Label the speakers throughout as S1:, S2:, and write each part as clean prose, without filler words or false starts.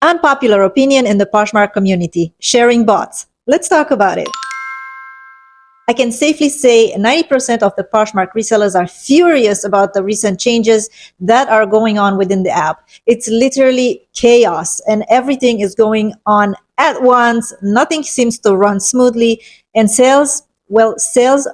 S1: Unpopular opinion in the Poshmark community, sharing bots. Let's talk about it. I can safely say 90% of the Poshmark resellers are furious about the recent changes that are going on within the app. It's literally chaos and everything is going on at once. Nothing seems to run smoothly, and sales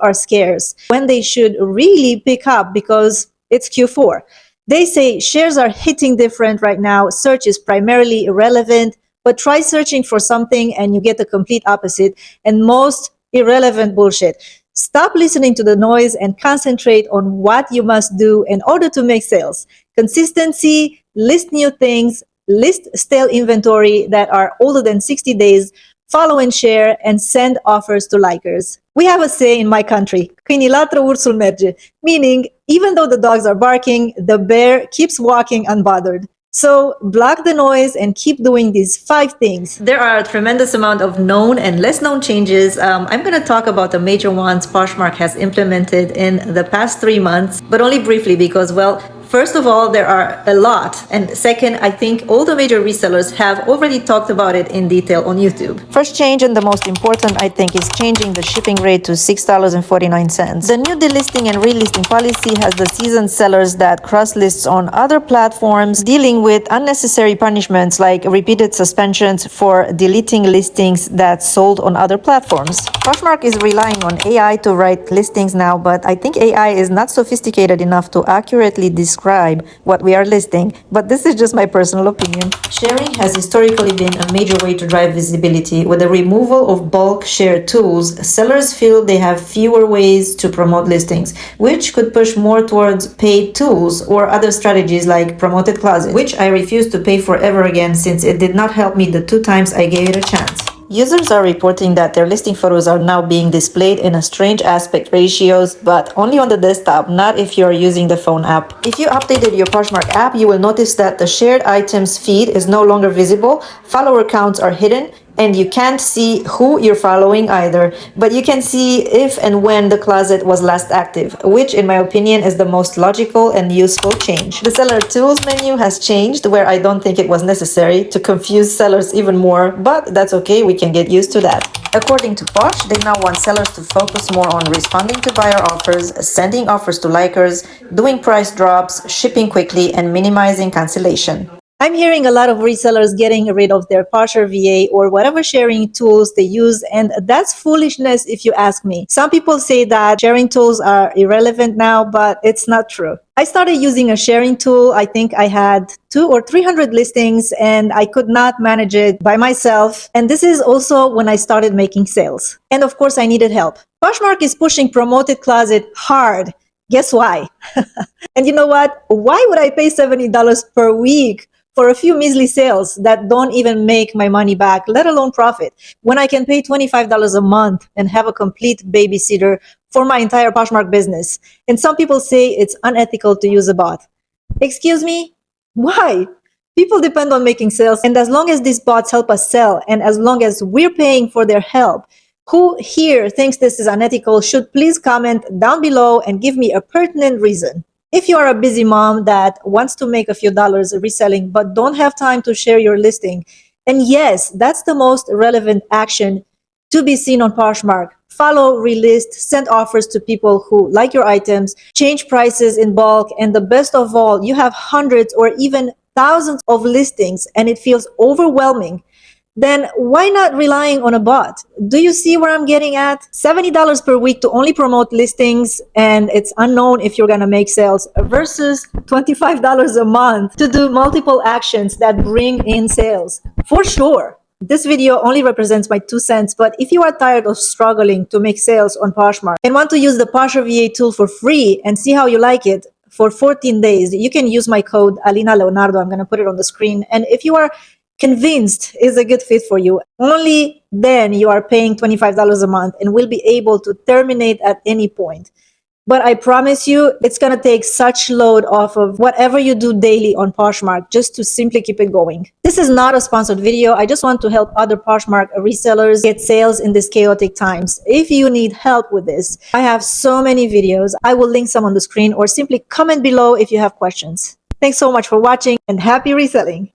S1: are scarce when they should really pick up because it's Q4. They say shares are hitting different right now. Search is primarily irrelevant, but try searching for something and you get the complete opposite and most irrelevant bullshit. Stop listening to the noise and concentrate on what you must do in order to make sales. Consistency, list new things, list stale inventory that are older than 60 days, follow and share, and send offers to likers. We have a say in my country, câinii latră, ursul merge, meaning even though the dogs are barking, the bear keeps walking unbothered. So block the noise and keep doing these 5 things. There are a tremendous amount of known and less known changes. I'm going to talk about the major ones Poshmark has implemented in the past 3 months, but only briefly because, well, first of all, there are a lot. And second, I think all the major resellers have already talked about it in detail on YouTube. First change, and the most important, I think, is changing the shipping rate to $6.49. The new delisting and relisting policy has the seasoned sellers that cross lists on other platforms dealing with unnecessary punishments like repeated suspensions for deleting listings that sold on other platforms. Poshmark is relying on AI to write listings now, but I think AI is not sophisticated enough to accurately describe what we are listing, but this is just my personal opinion. Sharing has historically been a major way to drive visibility. With the removal of bulk share tools, sellers feel they have fewer ways to promote listings, which could push more towards paid tools or other strategies like promoted closets, which I refuse to pay for ever again since it did not help me the 2 times I gave it a chance. Users are reporting that their listing photos are now being displayed in a strange aspect ratios, but only on the desktop, not if you are using the phone app. If you updated your Poshmark app, you will notice that the shared items feed is no longer visible, follower counts are hidden, and you can't see who you're following either, but you can see if and when the closet was last active, which in my opinion is the most logical and useful change. The seller tools menu has changed where I don't think it was necessary to confuse sellers even more, but that's okay, we can get used to that. According to Posh, they now want sellers to focus more on responding to buyer offers, sending offers to likers, doing price drops, shipping quickly, and minimizing cancellation. I'm hearing a lot of resellers getting rid of their PosherVA or whatever sharing tools they use, and that's foolishness if you ask me. Some people say that sharing tools are irrelevant now, but it's not true. I started using a sharing tool. I think I had 200 or 300 listings and I could not manage it by myself. And this is also when I started making sales. And of course, I needed help. Poshmark is pushing promoted closet hard. Guess why? And you know what? Why would I pay $70 per week for a few measly sales that don't even make my money back, let alone profit, when I can pay $25 a month and have a complete babysitter for my entire Poshmark business? And some people say it's unethical to use a bot. Excuse me? Why? People depend on making sales, and as long as these bots help us sell, and as long as we're paying for their help, who here thinks this is unethical should please comment down below and give me a pertinent reason. If you are a busy mom that wants to make a few dollars reselling but don't have time to share your listing, and yes, that's the most relevant action to be seen on Poshmark. Follow, relist, send offers to people who like your items, change prices in bulk, and the best of all, you have hundreds or even thousands of listings and it feels overwhelming. Then why not relying on a bot? Do you see where I'm getting at? $70 per week to only promote listings and it's unknown if you're going to make sales versus $25 a month to do multiple actions that bring in sales. For sure. This video only represents my 2 cents, but if you are tired of struggling to make sales on Poshmark and want to use the PosherVA tool for free and see how you like it for 14 days, you can use my code Alina Leonardo. I'm going to put it on the screen. And if you are convinced is a good fit for you, only then you are paying $25 a month and will be able to terminate at any point. But I promise you, it's going to take such load off of whatever you do daily on Poshmark just to simply keep it going. This is not a sponsored video. I just want to help other Poshmark resellers get sales in these chaotic times. If you need help with this, I have so many videos. I will link some on the screen or simply comment below if you have questions. Thanks so much for watching and happy reselling.